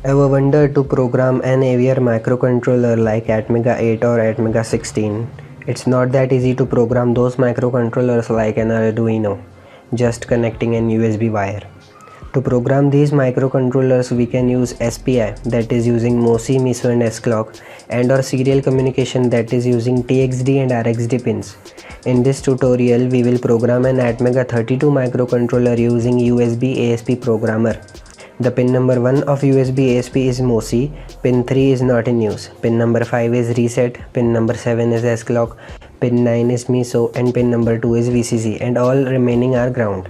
Ever wondered to program an AVR microcontroller like Atmega 8 or Atmega 16? It's not that easy to program those microcontrollers like an Arduino, just connecting an USB wire. To program these microcontrollers, we can use SPI, that is using MOSI, MISO and S-Clock, and or serial communication, that is using TXD and RXD pins. In this tutorial, we will program an Atmega 32 microcontroller using USB ASP programmer. The pin number 1 of USB ASP is MOSI, pin 3 is not in use, pin number 5 is reset, pin number 7 is S-Clock, pin 9 is MISO and pin number 2 is VCC, and all remaining are ground.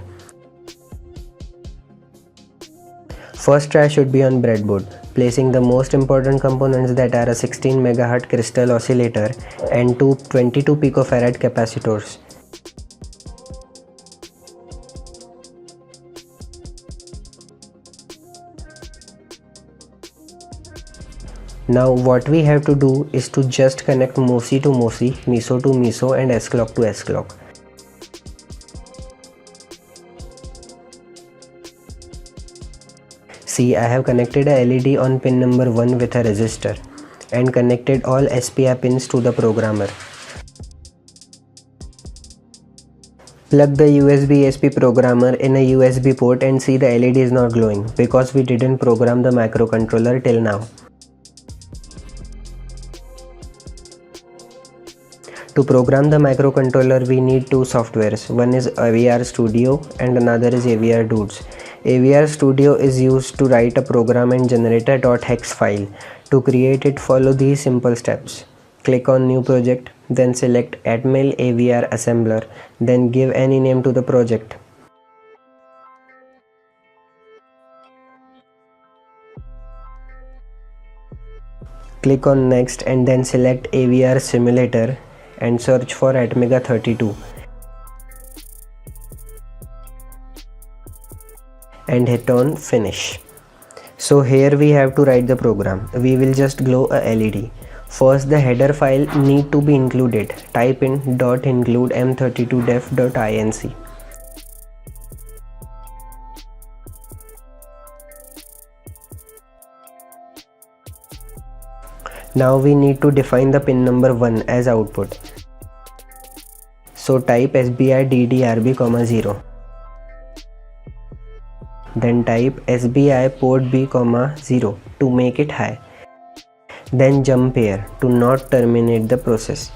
First try should be on breadboard, placing the most important components, that are a 16 MHz crystal oscillator and two 22 picofarad capacitors. Now what we have to do is to just connect MOSI to MOSI, MISO to MISO and S-Clock to S-Clock. See, I have connected a LED on pin number 1 with a resistor and connected all SPI pins to the programmer. Plug the USB ASP programmer in a USB port and see the LED is not glowing because we didn't program the microcontroller till now. To program the microcontroller, we need two softwares. One is AVR Studio and another is AVR Dudes. AVR Studio is used to write a program and generate a .hex file. To create it, follow these simple steps. Click on New Project, then select Atmel AVR Assembler, then give any name to the project. Click on Next and then select AVR Simulator and search for Atmega 32 and hit on Finish. So here we have to write the program. We will just glow a LED. First, the header file need to be included. Type in .include m32def.inc. Now we need to define the pin number 1 as output. So type SBI DDRB, 0. Then type SBI port B, 0 to make it high. Then jump here to not terminate the process.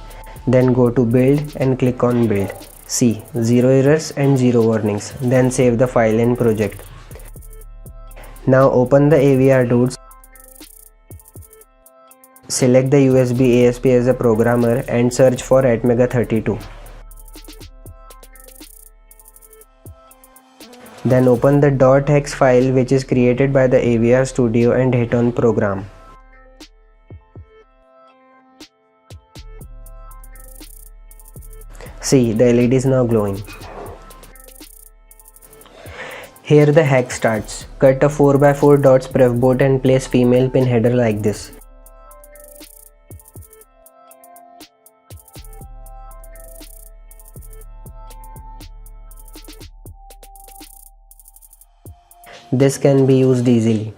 Then go to build and click on build. See, 0 errors and 0 warnings. Then save the file and project. Now open the AVR Dudes. Select the USB ASP as a programmer and search for Atmega 32. Then open the .hex file which is created by the AVR Studio and hit on Program. See, the LED is now glowing. Here the hack starts. Cut a 4x4 dots pref board and place female pin header like this. This can be used easily.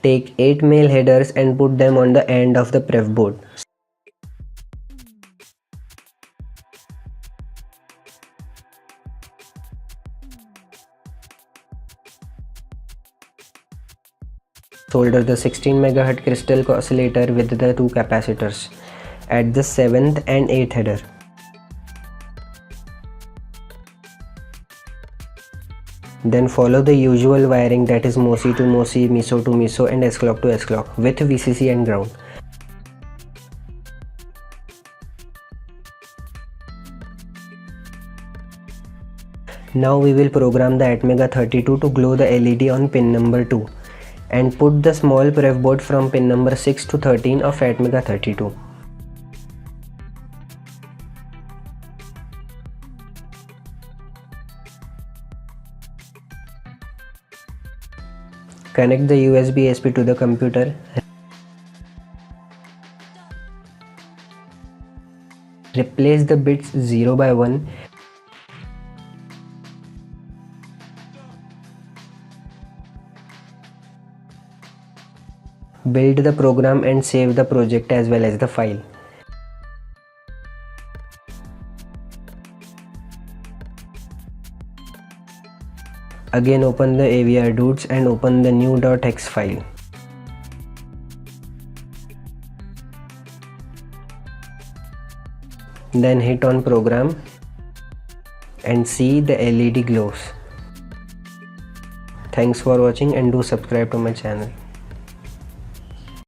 Take 8 male headers and put them on the end of the pref board. Solder the 16 MHz crystal oscillator with the two capacitors at the 7th and 8th header. Then follow the usual wiring, that is MOSI to MOSI, MISO to MISO and S-Clock to S-Clock with VCC and ground. Now we will program the Atmega 32 to glow the LED on pin number 2 and put the small pref board from pin number 6 to 13 of Atmega 32. Connect the USB ASP to the computer. Replace the bits 0 by 1. Build the program and save the project as well as the file. Again open the AVR dudes and open the new.x file. Then hit on program and see the LED glows. Thanks for watching and do subscribe to my channel.